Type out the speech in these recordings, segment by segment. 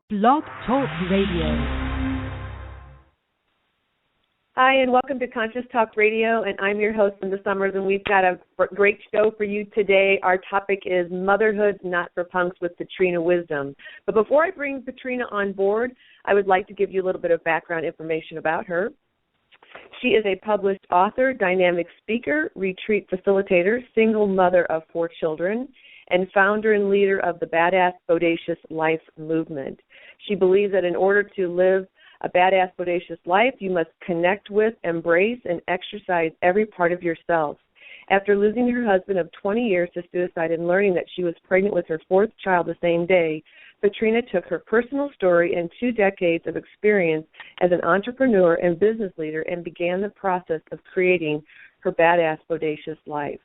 Blog Talk Radio. Hi, and welcome to Conscious Talk Radio, and I'm your host, Linda Summers, and we've got a great show for you today. Our topic is Motherhood Not for Punks with Patrina Wisdom. But before I bring Patrina on board, I would like to give you a little bit of background information about her. She is a published author, dynamic speaker, retreat facilitator, single mother of 4 children, and founder and leader of the Badass Bodacious Life movement. She believes that in order to live a badass, bodacious life, you must connect with, embrace, and exercise every part of yourself. After losing her husband of 20 years to suicide and learning that she was pregnant with her 4th child the same day, Patrina took her personal story and 2 decades of experience as an entrepreneur and business leader and began the process of creating her badass, bodacious life.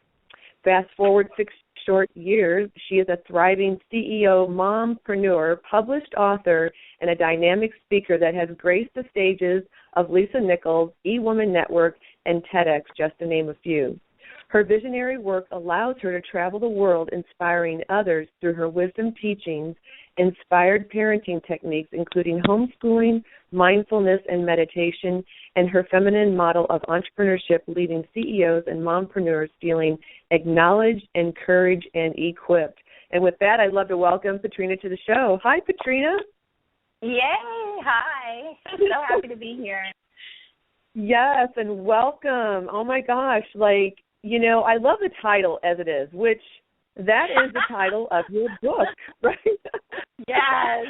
Fast forward 6 short years, she is a thriving CEO, mom-preneur, published author, and a dynamic speaker that has graced the stages of Lisa Nichols, E-Woman Network, and TEDx, just to name a few. Her visionary work allows her to travel the world inspiring others through her wisdom teachings, inspired parenting techniques, including homeschooling, mindfulness, and meditation, and her feminine model of entrepreneurship, leaving CEOs and mompreneurs feeling acknowledged, encouraged, and equipped. And with that, I'd love to welcome Patrina to the show. Hi, Patrina. Yay. Hi. So happy to be here. Yes, and welcome. Oh, my gosh. I love the title as it is, which that is the title of your book, right? Yes.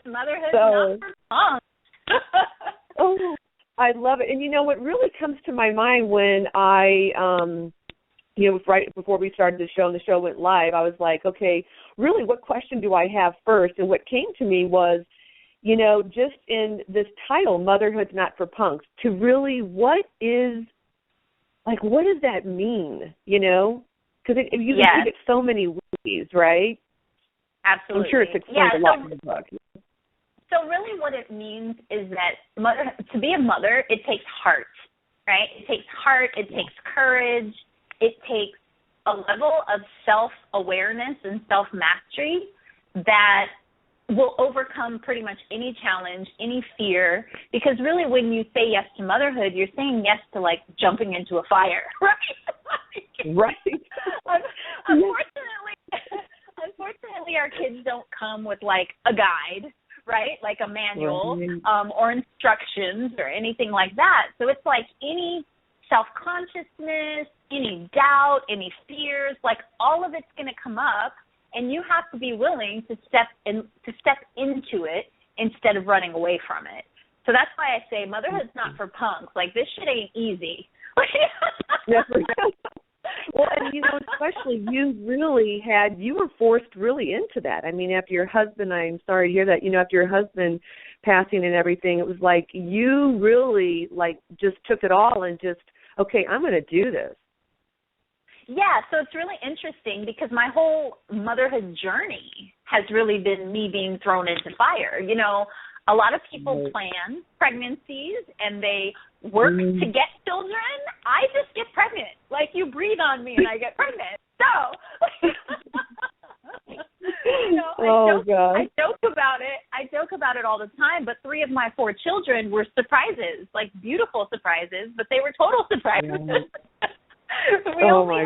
Motherhood Not for Punks. Oh, I love it. And what really comes to my mind when I, right before we started the show and the show went live, I was like, okay, really, what question do I have first? And what came to me was, just in this title, Motherhood Not for Punks, to really, what does that mean, Because you get so many ways, right? Absolutely. I'm sure it's explained a lot in the book. So really what it means is that to be a mother, it takes heart, right? It takes heart, it takes courage, it takes a level of self-awareness and self-mastery that will overcome pretty much any challenge, any fear, because really when you say yes to motherhood, you're saying yes to, jumping into a fire, right? Right. Unfortunately, our kids don't come with, a guide, right, like a manual or instructions or anything like that. So it's any self-consciousness, any doubt, any fears, all of it's going to come up, and you have to be willing to step into it instead of running away from it. So that's why I say motherhood's not for punks. This shit ain't easy. Well, and especially you were forced really into that. I mean, after your husband, I'm sorry to hear that, after your husband passing and everything, it was you really just took it all and just, okay, I'm going to do this. Yeah, so it's really interesting because my whole motherhood journey has really been me being thrown into fire. A lot of people plan pregnancies and they work to get children. I just get pregnant. You breathe on me and I get pregnant. So, I joke about it. I joke about it all the time, but 3 of my 4 children were surprises, beautiful surprises, but they were total surprises. We only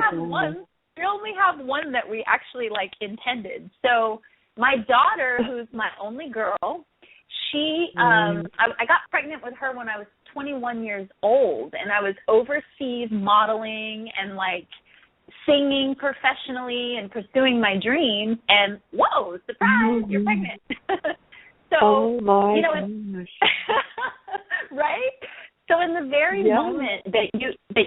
have one that we actually intended. So my daughter, who's my only girl, she I got pregnant with her when I was 21 years old, and I was overseas modeling and singing professionally and pursuing my dreams, and whoa, surprise, you're pregnant. So oh my gosh. Right? So in the very moment that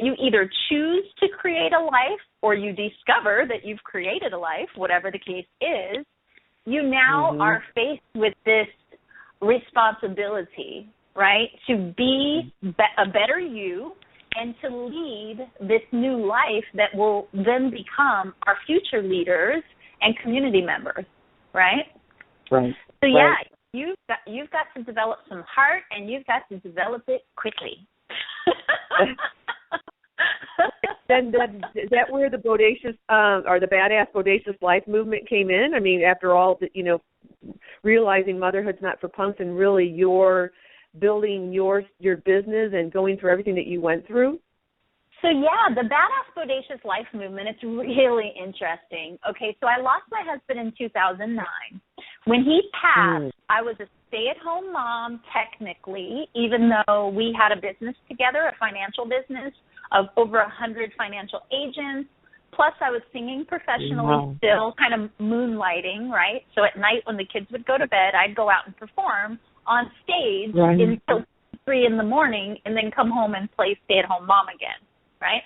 you either choose to create a life or you discover that you've created a life, whatever the case is, you now are faced with this responsibility, right, to be a better you and to lead this new life that will then become our future leaders and community members, right? Right. So you've got to develop some heart, and you've got to develop it quickly. Then is that where the bodacious or the Badass Bodacious Life movement came in? I mean, after all, realizing motherhood's not for punks and really you're building your business and going through everything that you went through? So, yeah, the Badass Bodacious Life movement, it's really interesting. Okay, so I lost my husband in 2009. When he passed, I was a stay-at-home mom technically, even though we had a business together, a financial business of over 100 financial agents. Plus, I was singing professionally still, kind of moonlighting, right? So at night when the kids would go to bed, I'd go out and perform on stage until 3 in the morning and then come home and play stay-at-home mom again, right?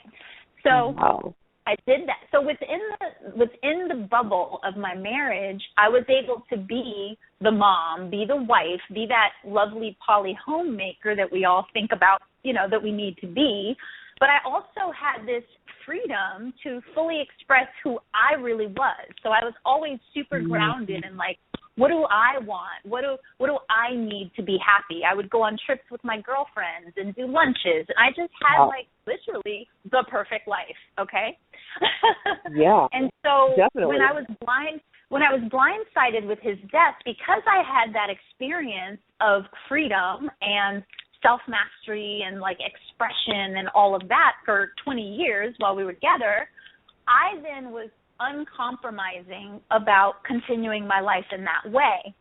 So I did that. So within the bubble of my marriage, I was able to be the mom, be the wife, be that lovely poly homemaker that we all think about, that we need to be. But I also had this freedom to fully express who I really was. So I was always super grounded and like, what do I want? What do I need to be happy? I would go on trips with my girlfriends and do lunches. And I just had like literally the perfect life, okay? Yeah. And so definitely. when I was blindsided with his death, because I had that experience of freedom and self-mastery and like expression and all of that for 20 years while we were together, I then was uncompromising about continuing my life in that way.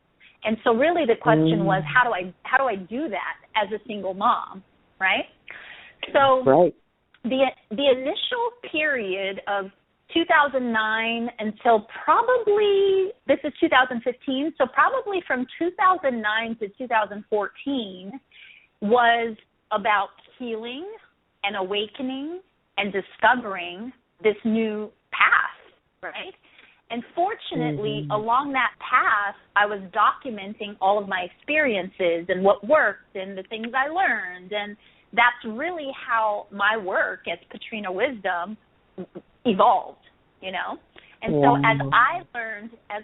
And so really the question was, how do I do that as a single mom, right? So the initial period of 2009 until probably, this is 2015, so probably from 2009 to 2014 was about healing and awakening and discovering this new path, right? And fortunately, along that path, I was documenting all of my experiences and what worked and the things I learned. And that's really how my work as Patrina Wisdom evolved, And so as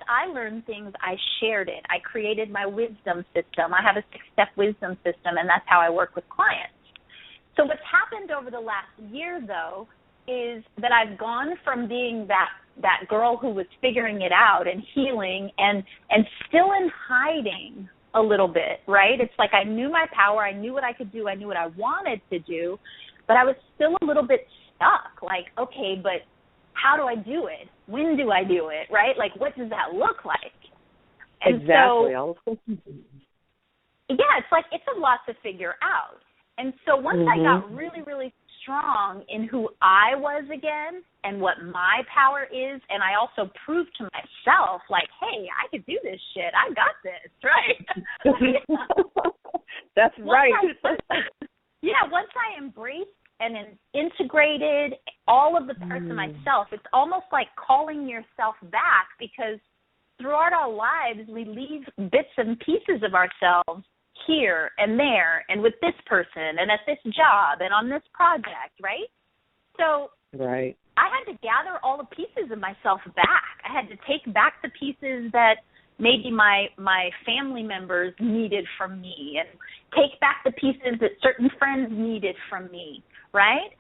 I learned things, I shared it. I created my wisdom system. I have a 6-step wisdom system, and that's how I work with clients. So what's happened over the last year, though, is that I've gone from being that girl who was figuring it out and healing and still in hiding a little bit, right? It's like I knew my power. I knew what I could do. I knew what I wanted to do, but I was still a little bit stuck. Like, okay, but how do I do it? When do I do it, right? Like, what does that look like? And exactly. So, yeah, it's like it's a lot to figure out. And so once I got really, really strong in who I was again and what my power is, and I also proved to myself, like, hey, I could do this shit. I got this, right? That's right. Once I embraced and integrated all of the parts of myself, it's almost like calling yourself back, because throughout our lives we leave bits and pieces of ourselves here and there and with this person and at this job and on this project, right? So I had to gather all the pieces of myself back. I had to take back the pieces that maybe my family members needed from me, and take back the pieces that certain friends needed from me, right?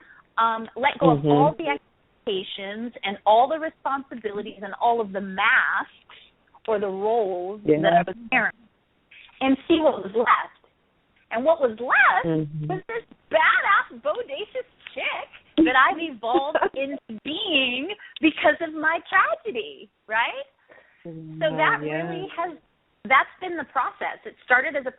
Let go of all the expectations and all the responsibilities and all of the masks or the roles that I was carrying, and see what was left. And what was left was this badass, bodacious chick that I've evolved into being because of my tragedy, right? So that really that's been the process. It started as a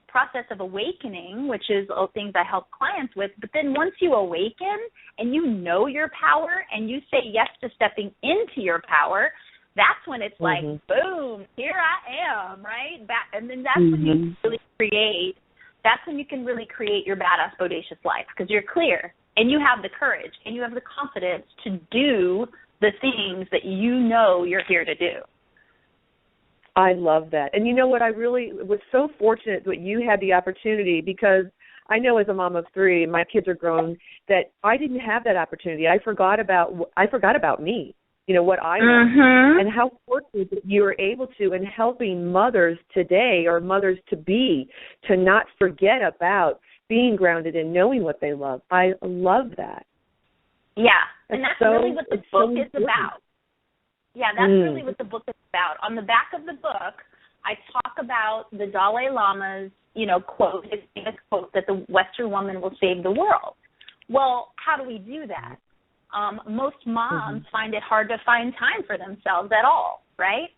process of awakening, which is all things I help clients with. But then once you awaken and you know your power and you say yes to stepping into your power, that's when it's like, boom, here I am, right? And then that's when you really create. That's when you can really create your badass, bodacious life, because you're clear and you have the courage and you have the confidence to do the things that you know you're here to do. I love that. And you know what? I really was so fortunate that you had the opportunity, because I know as a mom of 3, my kids are grown, that I didn't have that opportunity. I forgot about me, what I want, and how fortunate that you were able to, in helping mothers today or mothers to be, to not forget about being grounded and knowing what they love. I love that. Yeah, and that's really what the book is about. Yeah, that's really what the book is about. On the back of the book, I talk about the Dalai Lama's, quote, his famous quote that the Western woman will save the world. Well, how do we do that? Most moms find it hard to find time for themselves at all, right?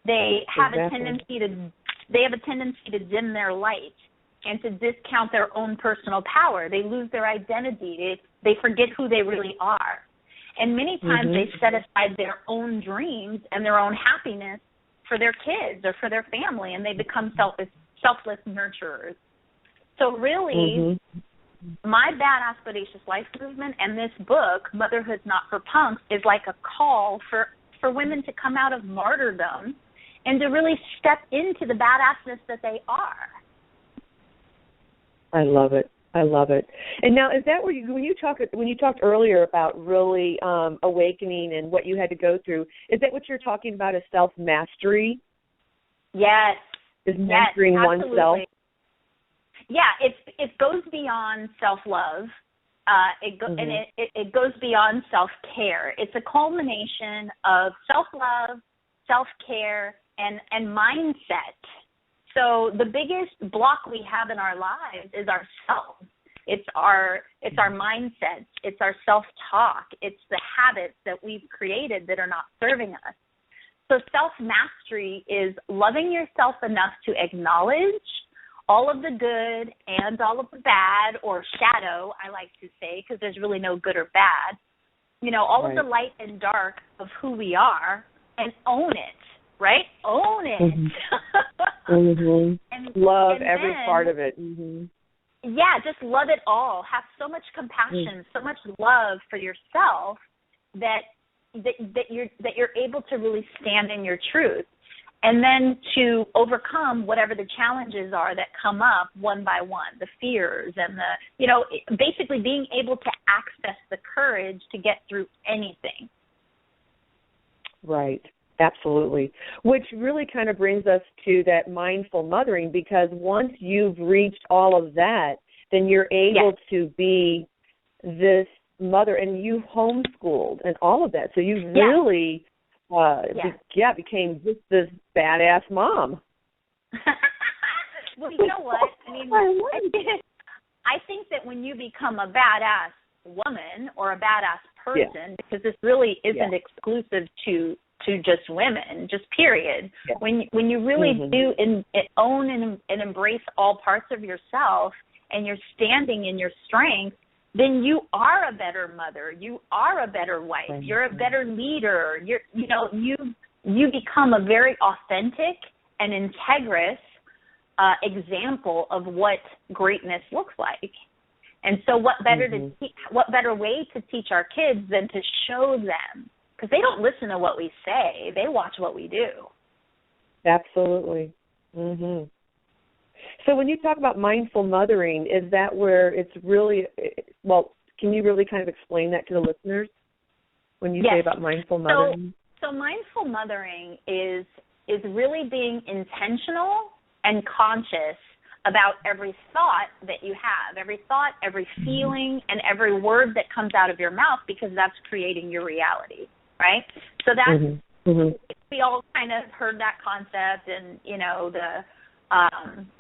They have a tendency to dim their light and to discount their own personal power. They lose their identity. They forget who they really are. And many times they set aside their own dreams and their own happiness for their kids or for their family, and they become selfless nurturers. So really, my Badass Bodacious Life movement and this book, Motherhood's Not for Punks, is like a call for women to come out of martyrdom and to really step into the badassness that they are. I love it. And now, is that where when you talked earlier about really awakening and what you had to go through, is that what you're talking about as self-mastery? Yes. Is mastering oneself? Yeah, it goes beyond self-love. And it goes beyond self-care. It's a culmination of self-love, self-care, and mindset. So the biggest block we have in our lives is ourselves. It's our mindset. It's our self-talk. It's the habits that we've created that are not serving us. So self-mastery is loving yourself enough to acknowledge all of the good and all of the bad, or shadow, I like to say, because there's really no good or bad. All of the light and dark of who we are, and own it. Right? Own it. And love every part of it. Yeah, just love it all. Have so much compassion, so much love for yourself that you're able to really stand in your truth, and then to overcome whatever the challenges are that come up one by one, the fears and basically being able to access the courage to get through anything. Right. Absolutely. Which really kind of brings us to that mindful mothering, because once you've reached all of that, then you're able to be this mother, and you homeschooled and all of that. So you really became just this badass mom. Well, you know what? I think that when you become a badass woman or a badass person, because this really isn't exclusive to just women, just period. Yeah. When you really do own and embrace all parts of yourself, and you're standing in your strength, then you are a better mother. You are a better wife. You're a better leader. You become a very authentic and integrous example of what greatness looks like. And so what better way to teach our kids than to show them? Because they don't listen to what we say. They watch what we do. Absolutely. So when you talk about mindful mothering, is that where it's really, can you really kind of explain that to the listeners when you say about mindful mothering? So mindful mothering is really being intentional and conscious about every thought that you have, every thought, every feeling, and every word that comes out of your mouth, because that's creating your reality. Right? So that's, we all kind of heard that concept and, the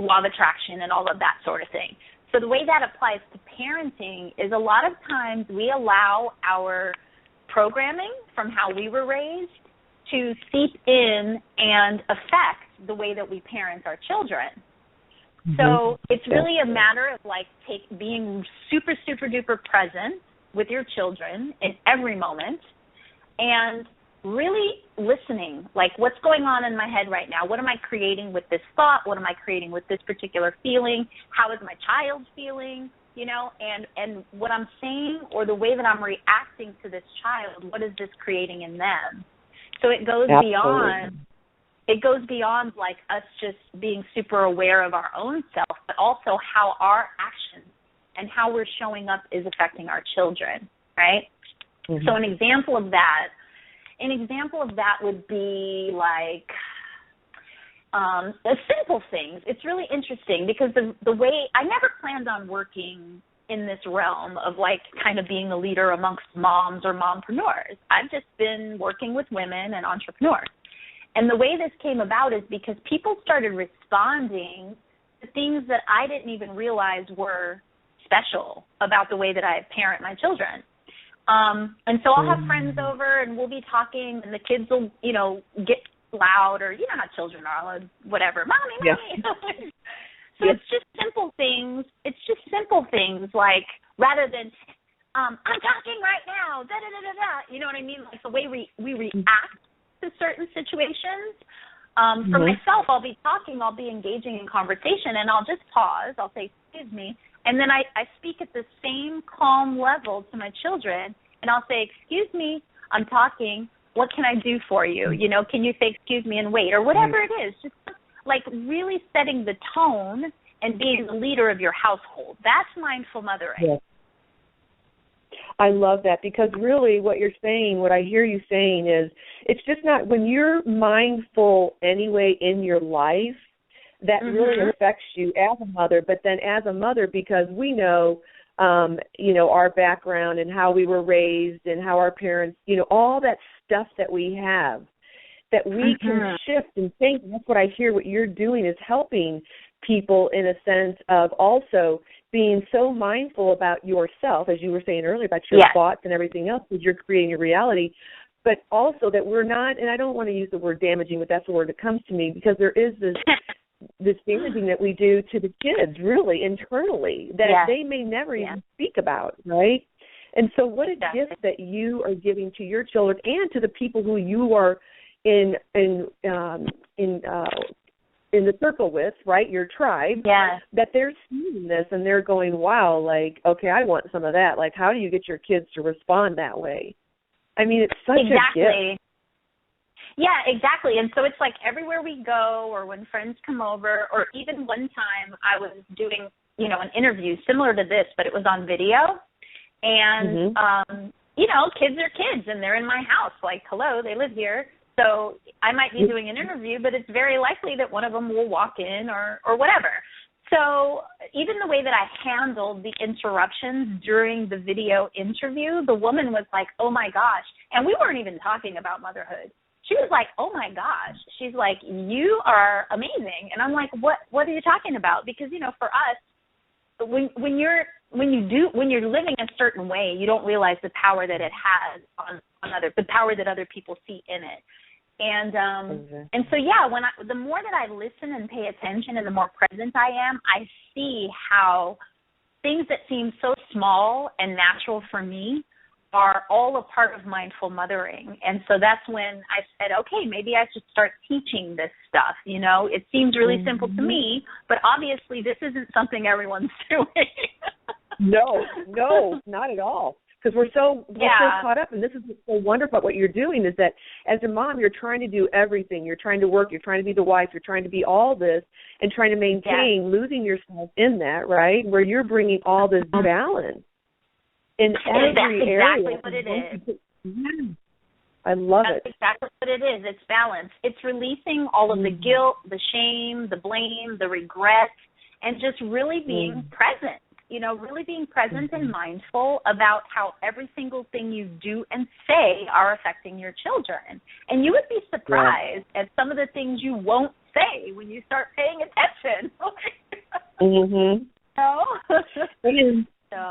law of attraction and all of that sort of thing. So the way that applies to parenting is a lot of times we allow our programming from how we were raised to seep in and affect the way that we parent our children. So it's really a matter of being super, super duper present with your children in every moment, and really listening, what's going on in my head right now? What am I creating with this thought? What am I creating with this particular feeling? How is my child feeling? And what I'm saying, or the way that I'm reacting to this child, what is this creating in them? So it goes beyond us just being super aware of our own self, but also how our actions and how we're showing up is affecting our children, right? So an example of that would be the simple things. It's really interesting because the way I never planned on working in this realm of kind of being a leader amongst moms or mompreneurs. I've just been working with women and entrepreneurs. And the way this came about is because people started responding to things that I didn't even realize were special about the way that I parent my children. And so I'll have friends over and we'll be talking and the kids will, get loud, or you know how children are, whatever, mommy. So it's just simple things. It's just simple things like, rather than I'm talking right now, da da da da da. You know what I mean? Like the way we react to certain situations. For myself, I'll be talking, I'll be engaging in conversation, and I'll just pause. I'll say, excuse me, and then I speak at the same calm level to my children, and I'll say, excuse me, I'm talking. What can I do for you? Can you say excuse me and wait, or whatever it is? Just like really setting the tone and being the leader of your household. That's mindful mothering. Yes. I love that, because really what you're saying, what I hear you saying is, it's just not, when you're mindful anyway in your life, that really affects you as a mother, but then as a mother, because we know, our background and how we were raised and how our parents, all that stuff that we have, that we can shift and think. And that's what I hear what you're doing, is helping people in a sense of also being so mindful about yourself, as you were saying earlier, about your thoughts and everything else, because you're creating your reality, but also that we're not, and I don't want to use the word damaging, but that's the word that comes to me, because there is this damaging that we do to the kids, really, internally, that they may never even speak about, right? And so what a gift that you are giving to your children and to the people who you are in the circle with, right, your tribe, that they're seeing this and they're going, wow, like, okay, I want some of that. Like, how do you get your kids to respond that way? I mean, it's such a gift. Yeah, exactly. And so it's like everywhere we go, or when friends come over, or even one time I was doing, an interview similar to this, but it was on video. And, kids are kids and they're in my house. Like, hello, they live here. So I might be doing an interview, but it's very likely that one of them will walk in or whatever. So even the way that I handled the interruptions during the video interview, the woman was like, oh, my gosh. And we weren't even talking about motherhood. She was like, oh, my gosh. She's like, you are amazing. And I'm like, what are you talking about? Because, for us, when you're living a certain way, you don't realize the power that it has on the power that other people see in it. And and so the more that I listen and pay attention, and the more present I am, I see how things that seem so small and natural for me are all a part of mindful mothering. And so that's when I said, okay, maybe I should start teaching this stuff. It seems really simple to me, but obviously this isn't something everyone's doing. No, not at all. Because we're so caught up, and this is so wonderful. What you're doing is that as a mom, you're trying to do everything. You're trying to work. You're trying to be the wife. You're trying to be all this and trying to maintain, losing yourself in that, right, where you're bringing all this balance in every area. That's exactly what it is. I love it. That's exactly what it is. It's balance. It's releasing all of the guilt, the shame, the blame, the regret, and just really being present. Really being present and mindful about how every single thing you do and say are affecting your children. And you would be surprised at some of the things you won't say when you start paying attention.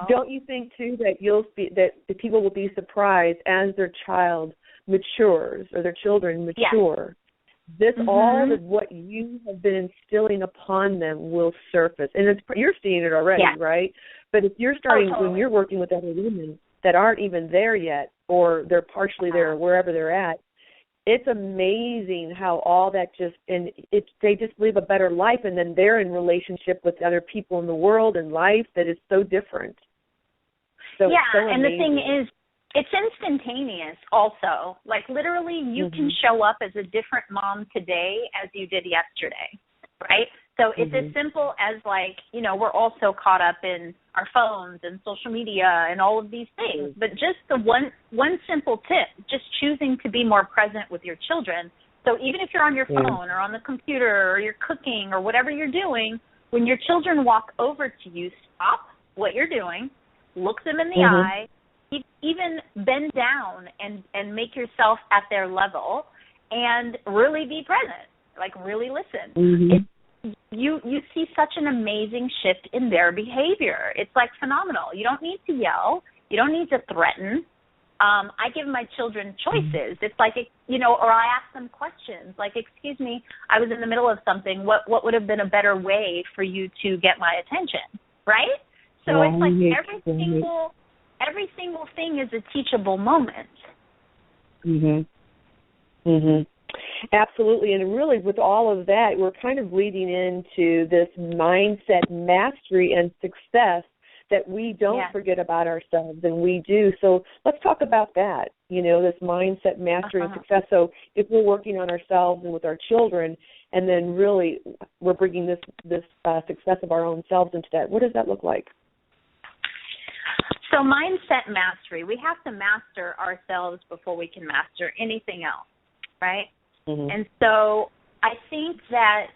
Don't you think, too, that the people will be surprised as their child matures or their children mature? This all of what you have been instilling upon them will surface, and you're seeing it already, right? But if you're starting when you're working with other women that aren't even there yet, or they're partially there, or wherever they're at, it's amazing how all that they just live a better life, and then they're in relationship with other people in the world and life that is so different. So and the thing is, it's instantaneous also. Like literally you can show up as a different mom today as you did yesterday, right? So it's as simple as we're also caught up in our phones and social media and all of these things. But just the one simple tip, just choosing to be more present with your children. So even if you're on your phone or on the computer or you're cooking or whatever you're doing, when your children walk over to you, stop what you're doing, look them in the eye, even bend down and make yourself at their level and really be present, like really listen. Mm-hmm. You see such an amazing shift in their behavior. It's like phenomenal. You don't need to yell. You don't need to threaten. I give my children choices. It's like, or I ask them questions like, excuse me, I was in the middle of something. What would have been a better way for you to get my attention, right? So it's like every single thing is a teachable moment. Absolutely. And really with all of that, we're kind of leading into this mindset mastery and success that we don't forget about ourselves, and we do. So let's talk about that, this mindset mastery and success. So if we're working on ourselves and with our children, and then really we're bringing this success of our own selves into that, what does that look like? So mindset mastery, we have to master ourselves before we can master anything else, right? And so I think that,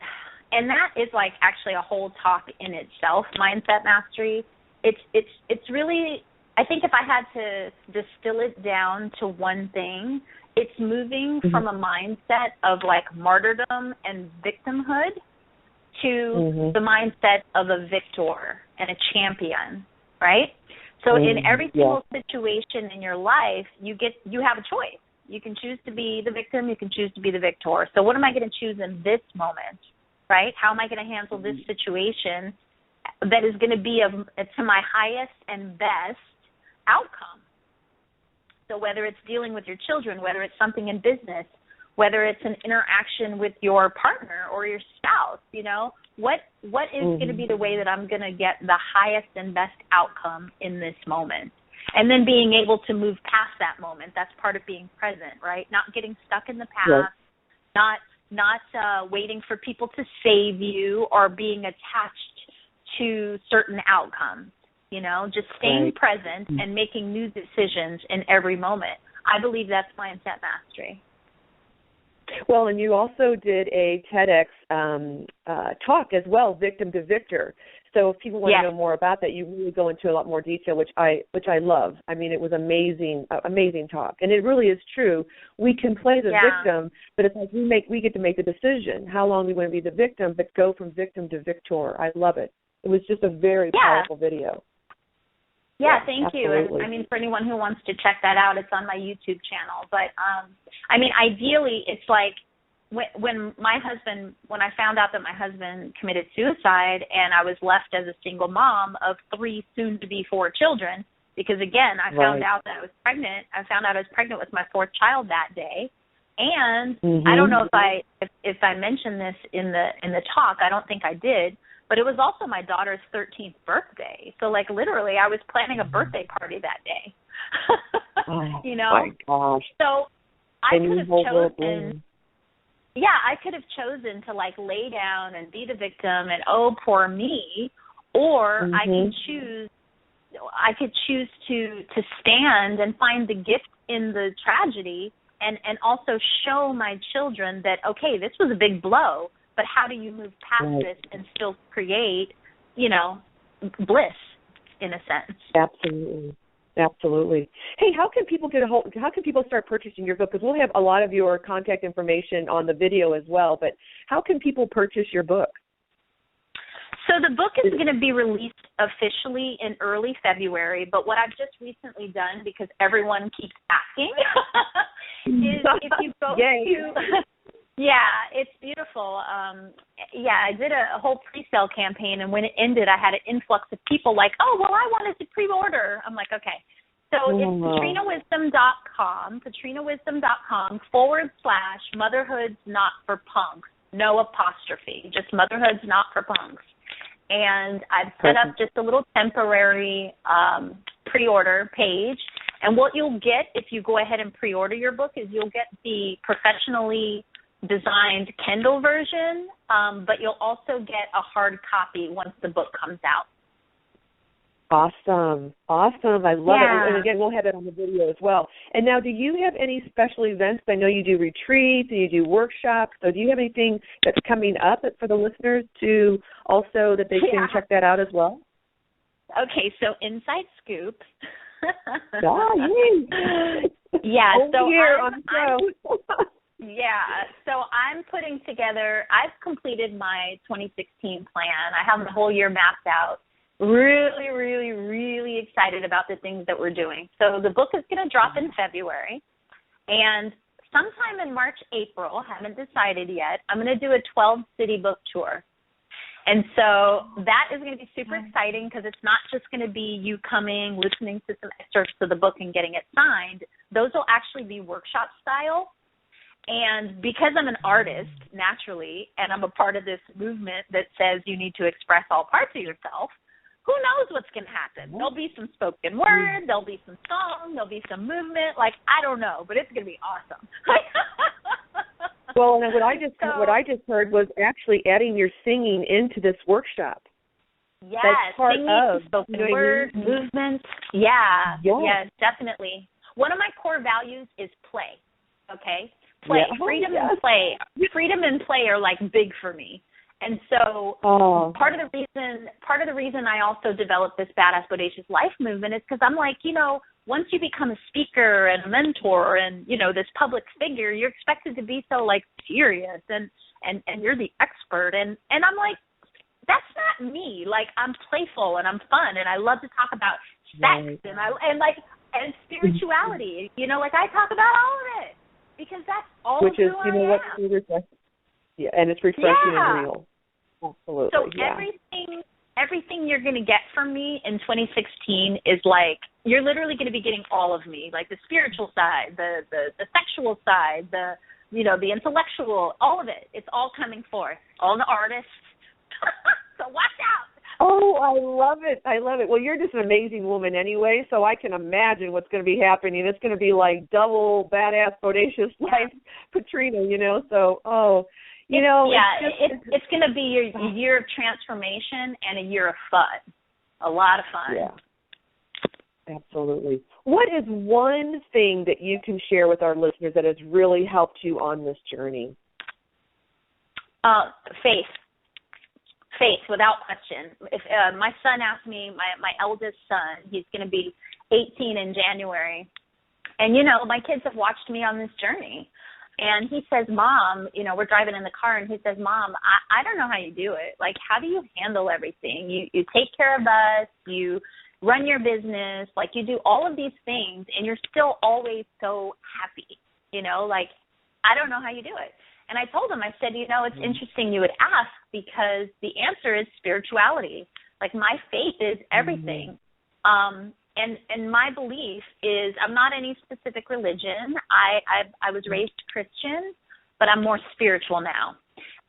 and that is like actually a whole talk in itself, mindset mastery. It's really, I think if I had to distill it down to one thing, it's moving from a mindset of like martyrdom and victimhood to the mindset of a victor and a champion, right? So in every single situation in your life, you have a choice. You can choose to be the victim. You can choose to be the victor. So what am I going to choose in this moment, right? How am I going to handle this situation that is going to be to my highest and best outcome? So whether it's dealing with your children, whether it's something in business, whether it's an interaction with your partner or your spouse, what is going to be the way that I'm going to get the highest and best outcome in this moment? And then being able to move past that moment. That's part of being present, right? Not getting stuck in the past, not waiting for people to save you or being attached to certain outcomes, just staying present and making new decisions in every moment. I believe that's mindset mastery. Well, and you also did a TEDx talk as well, Victim to Victor. So if people want to know more about that, you really go into a lot more detail, which I love. I mean, it was amazing talk, and it really is true. We can play the victim, but it's like we get to make the decision how long we want to be the victim, but go from victim to victor. I love it. It was just a very powerful video. Yeah, thank you. And I mean, for anyone who wants to check that out, it's on my YouTube channel. But I mean, ideally, it's like when I found out that my husband committed suicide and I was left as a single mom of 3 soon-to-be 4 children, because, again, I found out that I was pregnant. I found out I was pregnant with my 4th child that day. And I don't know if I mentioned this in the talk. I don't think I did. But it was also my daughter's 13th birthday. So, like, literally, I was planning a birthday party that day. My gosh. So I could have chosen... Yeah, I could have chosen to, like, lay down and be the victim and, oh, poor me, or I could choose to stand and find the gift in the tragedy and also show my children that, okay, this was a big blow, but how do you move past this and still create, bliss in a sense? Absolutely. Hey, how can people start purchasing your book? Because we'll have a lot of your contact information on the video as well, but how can people purchase your book? So the book is going to be released officially in early February, but what I've just recently done, because everyone keeps asking, is if you go to... Yeah, it's beautiful. I did a whole pre-sale campaign, and when it ended, I had an influx of people like, oh, well, I wanted to pre-order. I'm like, okay. So it's patrinawisdom.com / motherhood's not for punks, no apostrophe, just motherhood's not for punks. And I've set up just a little temporary pre-order page. And what you'll get if you go ahead and pre-order your book is you'll get the professionally designed Kindle version, but you'll also get a hard copy once the book comes out. Awesome. I love it. And again, we'll have it on the video as well. And now, do you have any special events? I know you do retreats and you do workshops. So do you have anything that's coming up for the listeners to also that they can check that out as well? Okay, so inside scoop. Yay. Yeah, over so here on the show. Yeah, so I'm putting together, I've completed my 2016 plan. I have the whole year mapped out. Really, really, really excited about the things that we're doing. So the book is going to drop in February, and sometime in March, April, haven't decided yet, I'm going to do a 12-city book tour. And so that is going to be super exciting because it's not just going to be you coming, listening to some excerpts of the book and getting it signed. Those will actually be workshop style. And because I'm an artist, naturally, and I'm a part of this movement that says you need to express all parts of yourself, who knows what's going to happen? There'll be some spoken word, there'll be some song, there'll be some movement. Like, I don't know, but it's going to be awesome. Well, and what I just heard was actually adding your singing into this workshop. Yes, that's part singing, of spoken word, movement. Yeah, yes, definitely. One of my core values is play, okay? Play, freedom and play. Freedom and play are like big for me. And so part of the reason I also developed this Badass Bodacious Life movement is because I'm like, once you become a speaker and a mentor and, this public figure, you're expected to be so like serious and you're the expert. And I'm like, that's not me. Like, I'm playful and I'm fun and I love to talk about sex and spirituality. Like I talk about all of it. Because that's all Which is, I am. Yeah, and it's refreshing and real. Absolutely. So everything you're going to get from me in 2016 is like, you're literally going to be getting all of me, like the spiritual side, the sexual side, the intellectual, all of it. It's all coming forth. All the artists. So watch out. Oh, I love it. I love it. Well, you're just an amazing woman anyway, so I can imagine what's going to be happening. It's going to be like double Badass Bodacious Life, Patrina, So, it's going to be your year of transformation and a year of fun, a lot of fun. Yeah, absolutely. What is one thing that you can share with our listeners that has really helped you on this journey? Faith, without question. If my son asked me, my eldest son, he's going to be 18 in January, and, my kids have watched me on this journey. And he says, Mom, we're driving in the car, and he says, Mom, I don't know how you do it. Like, how do you handle everything? You take care of us, you run your business, like you do all of these things, and you're still always so happy, like, I don't know how you do it. And I told him, I said, it's interesting you would ask because the answer is spirituality. Like, my faith is everything. And my belief is I'm not any specific religion. I was raised Christian, but I'm more spiritual now.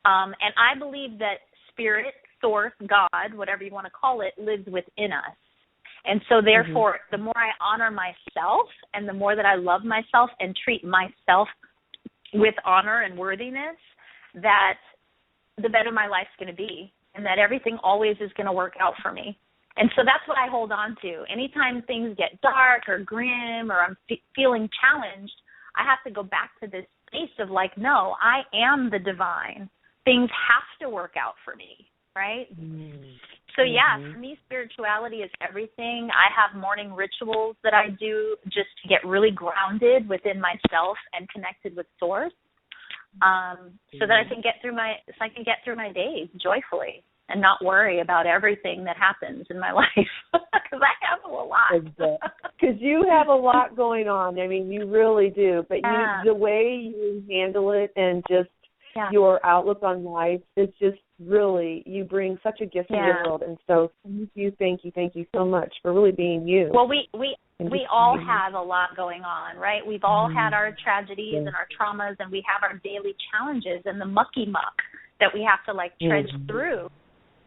And I believe that spirit, source, God, whatever you want to call it, lives within us. And so, therefore, the more I honor myself and the more that I love myself and treat myself with honor and worthiness, that the better my life's going to be and that everything always is going to work out for me. And so that's what I hold on to. Anytime things get dark or grim or I'm feeling challenged, I have to go back to this space of like, no, I am the divine. Things have to work out for me, right? So, for me, spirituality is everything. I have morning rituals that I do just to get really grounded within myself and connected with Source, so that I can get through my days joyfully and not worry about everything that happens in my life, because I have a lot. Because you have a lot going on. I mean, you really do. But the way you handle it and just your outlook on life is just really, you bring such a gift to the world. And so thank you so much for really being you. Well, we all have a lot going on, right? We've all had our tragedies and our traumas, and we have our daily challenges and the mucky muck that we have to like trudge through.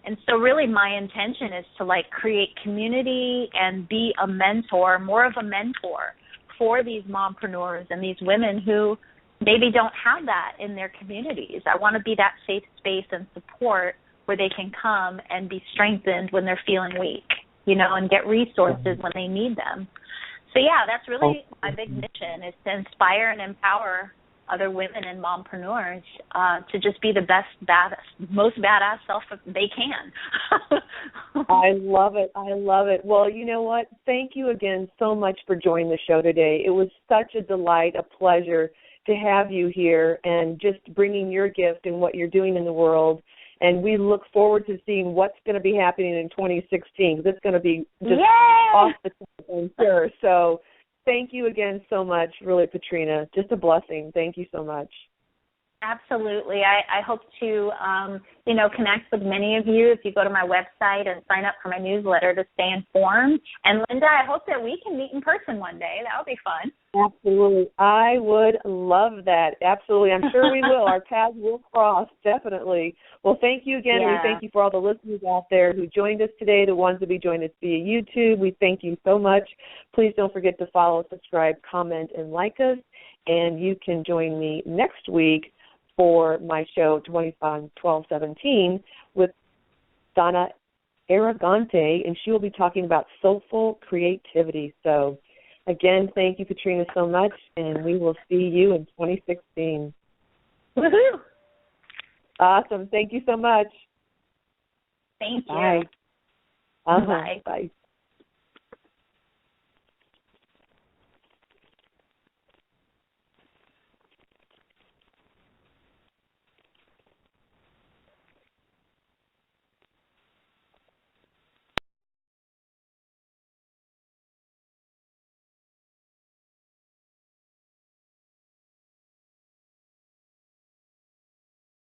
And so really my intention is to like create community and be a mentor, more of a mentor for these mompreneurs and these women who maybe don't have that in their communities. I want to be that safe space and support where they can come and be strengthened when they're feeling weak, and get resources when they need them. So, that's really my big mission, is to inspire and empower other women and mompreneurs to just be the most badass self they can. I love it. Well, you know what? Thank you again so much for joining the show today. It was such a delight, a pleasure to have you here and just bringing your gift and what you're doing in the world. And we look forward to seeing what's going to be happening in 2016, because it's going to be just off the top, I'm sure. So thank you again so much, really, Patrina. Just a blessing. Thank you so much. Absolutely. I hope to, connect with many of you if you go to my website and sign up for my newsletter to stay informed. And, Linda, I hope that we can meet in person one day. That would be fun. Absolutely. I would love that. Absolutely. I'm sure we will. Our paths will cross, definitely. Well, thank you again. Yeah. We thank you for all the listeners out there who joined us today, the ones that will be joining us via YouTube. We thank you so much. Please don't forget to follow, subscribe, comment, and like us. And you can join me next week for my show 1217 with Donna Aragante, and she will be talking about soulful creativity. So, again, thank you, Patrina, so much, and we will see you in 2016. Woohoo! Awesome. Thank you so much. Thank you. Bye. Bye. Bye.